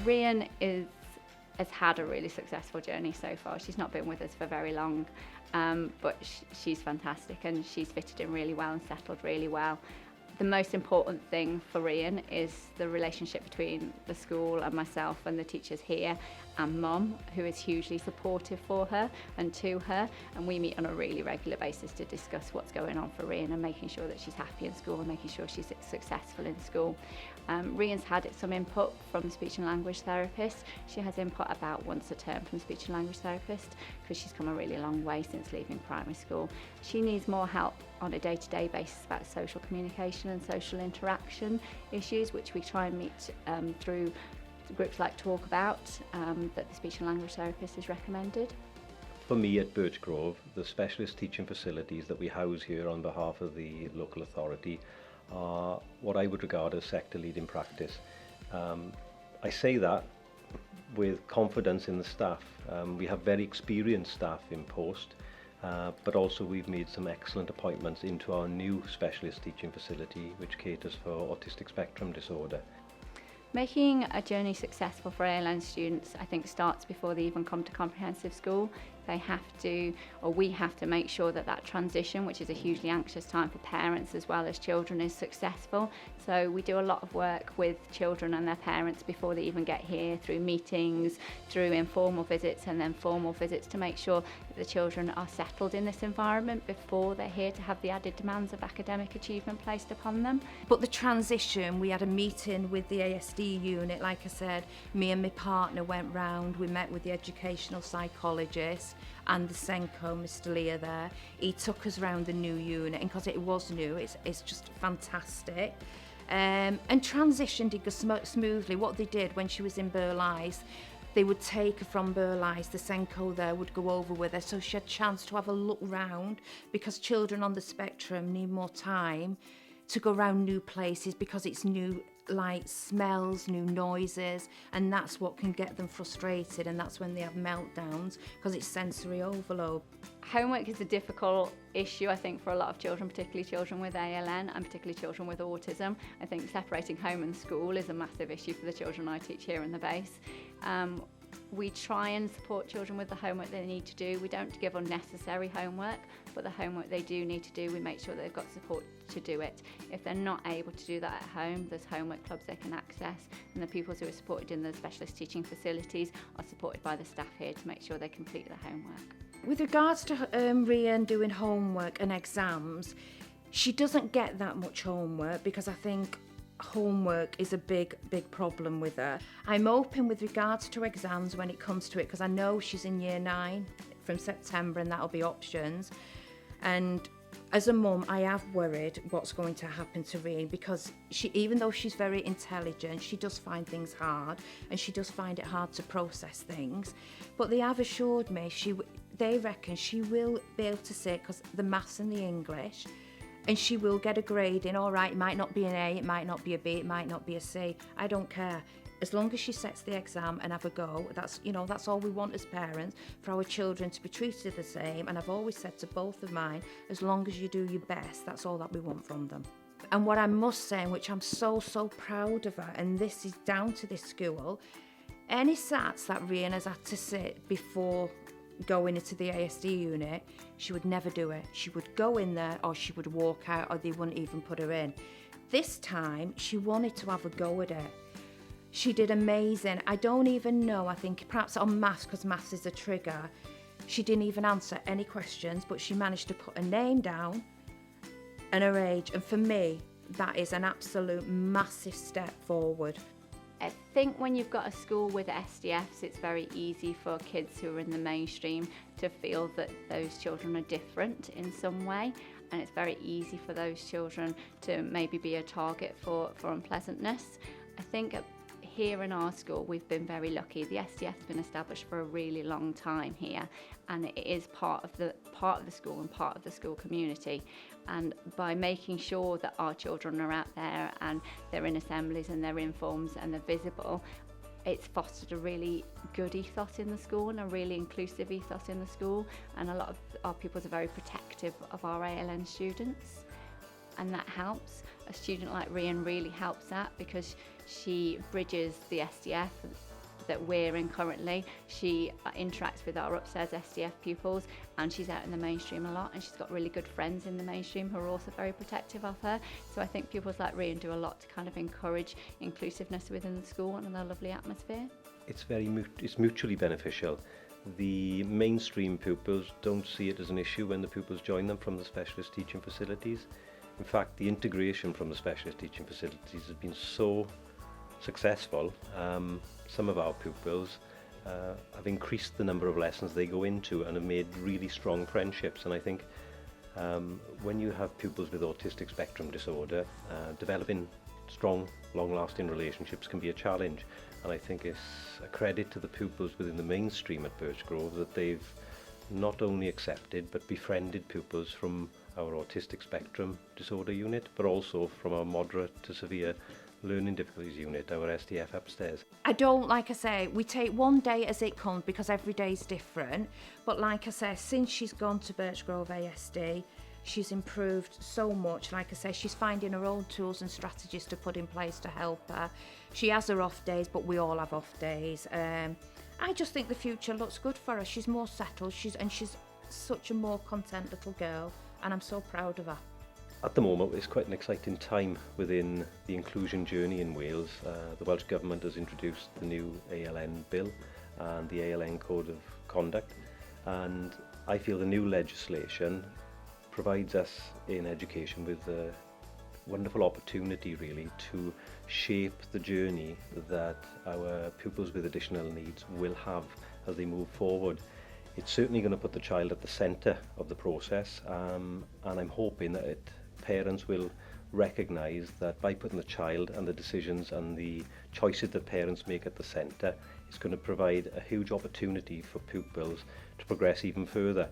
Rhian has had a really successful journey so far. She's not been with us for very long, but she's fantastic and she's fitted in really well and settled really well. The most important thing for Rhian is the relationship between the school and myself and the teachers here and Mum, who is hugely supportive for her and to her, and we meet on a really regular basis to discuss what's going on for Rhian and making sure that she's happy in school and making sure she's successful in school. Rhian's had some input from the speech and language therapist. She has input about once a term from the speech and language therapist because she's come a really long way since leaving primary school. She needs more help on a day-to-day basis about social communication and social interaction issues, which we try and meet through groups like Talk About that the speech and language therapist has recommended. For me at Birchgrove, the specialist teaching facilities that we house here on behalf of the local authority are what I would regard as sector leading practice. I say that with confidence in the staff. We have very experienced staff in post, but also we've made some excellent appointments into our new specialist teaching facility which caters for autistic spectrum disorder. Making a journey successful for ALN students, I think, starts before they even come to comprehensive school. They have to, or we have to make sure that that transition, which is a hugely anxious time for parents as well as children, is successful. So we do a lot of work with children and their parents before they even get here, through meetings, through informal visits and then formal visits, to make sure that the children are settled in this environment before they're here to have the added demands of academic achievement placed upon them. But the transition, we had a meeting with the ASD unit, like I said, me and my partner went round, we met with the educational psychologist and the Senko, Mr. Leah there. He took us around the new unit, and because it was new, it's just fantastic. And transition did go smoothly. What they did when she was in Burleigh, they would take her from Burleigh, the Senko there would go over with her, so she had a chance to have a look round, because children on the spectrum need more time to go around new places because it's new light, smells, new noises, and that's what can get them frustrated, and that's when they have meltdowns because it's sensory overload. Homework is a difficult issue, I think, for a lot of children, particularly children with ALN and particularly children with autism. I think separating home and school is a massive issue for the children I teach here in the base. We try and support children with the homework they need to do. We don't give unnecessary homework, but the homework they do need to do, we make sure they've got support to do it. If they're not able to do that at home, there's homework clubs they can access, and the pupils who are supported in the specialist teaching facilities are supported by the staff here to make sure they complete their homework. With regards to Rhian doing homework and exams, she doesn't get that much homework because I think homework is a big problem with her. I'm open with regards to exams when it comes to it, because I know she's in year 9 from September and that'll be options. And as a mum, I have worried what's going to happen to Rhian, because she, even though she's very intelligent, she does find things hard and she does find it hard to process things. But they have assured me they reckon she will be able to sit, because the maths and the English, and she will get a grade in. All right, it might not be an A, it might not be a B, it might not be a C. I don't care. As long as she sets the exam and have a go, that's all we want as parents, for our children to be treated the same. And I've always said to both of mine, as long as you do your best, that's all that we want from them. And what I must say, and which I'm so proud of her, and this is down to this school, any SATs that Rhian has had to sit before going into the ASD unit, she would never do it. She would go in there, or she would walk out, or they wouldn't even put her in. This time, she wanted to have a go at it. She did amazing. I don't even know, I think perhaps on maths, because maths is a trigger, she didn't even answer any questions, but she managed to put her name down and her age. And for me, that is an absolute massive step forward. I think when you've got a school with SDFs, it's very easy for kids who are in the mainstream to feel that those children are different in some way, and it's very easy for those children to maybe be a target for unpleasantness. I think here in our school we've been very lucky. The SDF's been established for a really long time here, and it is part of the school and part of the school community. And by making sure that our children are out there and they're in assemblies and they're in forms and they're visible, it's fostered a really good ethos in the school and a really inclusive ethos in the school. And a lot of our pupils are very protective of our ALN students, and that helps. A student like Rhian really helps that, because she bridges the SDF that we're in currently. She interacts with our upstairs SDF pupils, and she's out in the mainstream a lot, and she's got really good friends in the mainstream who are also very protective of her. So I think pupils like Rhian do a lot to kind of encourage inclusiveness within the school and a lovely atmosphere. It's mutually beneficial. The mainstream pupils don't see it as an issue when the pupils join them from the specialist teaching facilities. In fact, the integration from the specialist teaching facilities has been so successful. Some of our pupils have increased the number of lessons they go into and have made really strong friendships. And I think when you have pupils with autistic spectrum disorder, developing strong, long-lasting relationships can be a challenge. And I think it's a credit to the pupils within the mainstream at Birchgrove that they've not only accepted but befriended pupils from our autistic spectrum disorder unit, but also from our moderate to severe learning difficulties unit, our SDF upstairs. I don't, like I say, we take one day as it comes because every day is different. But like I say, since she's gone to Birchgrove ASD, she's improved so much. Like I say, she's finding her own tools and strategies to put in place to help her. She has her off days, but we all have off days. I just think the future looks good for her. She's more settled, she's such a more content little girl, and I'm so proud of her. At the moment, it's quite an exciting time within the inclusion journey in Wales. The Welsh Government has introduced the new ALN bill and the ALN Code of Conduct, and I feel the new legislation provides us in education with a wonderful opportunity really to shape the journey that our pupils with additional needs will have as they move forward. It's certainly going to put the child at the centre of the process, and I'm hoping that parents will recognise that by putting the child and the decisions and the choices that parents make at the centre, it's going to provide a huge opportunity for pupils to progress even further.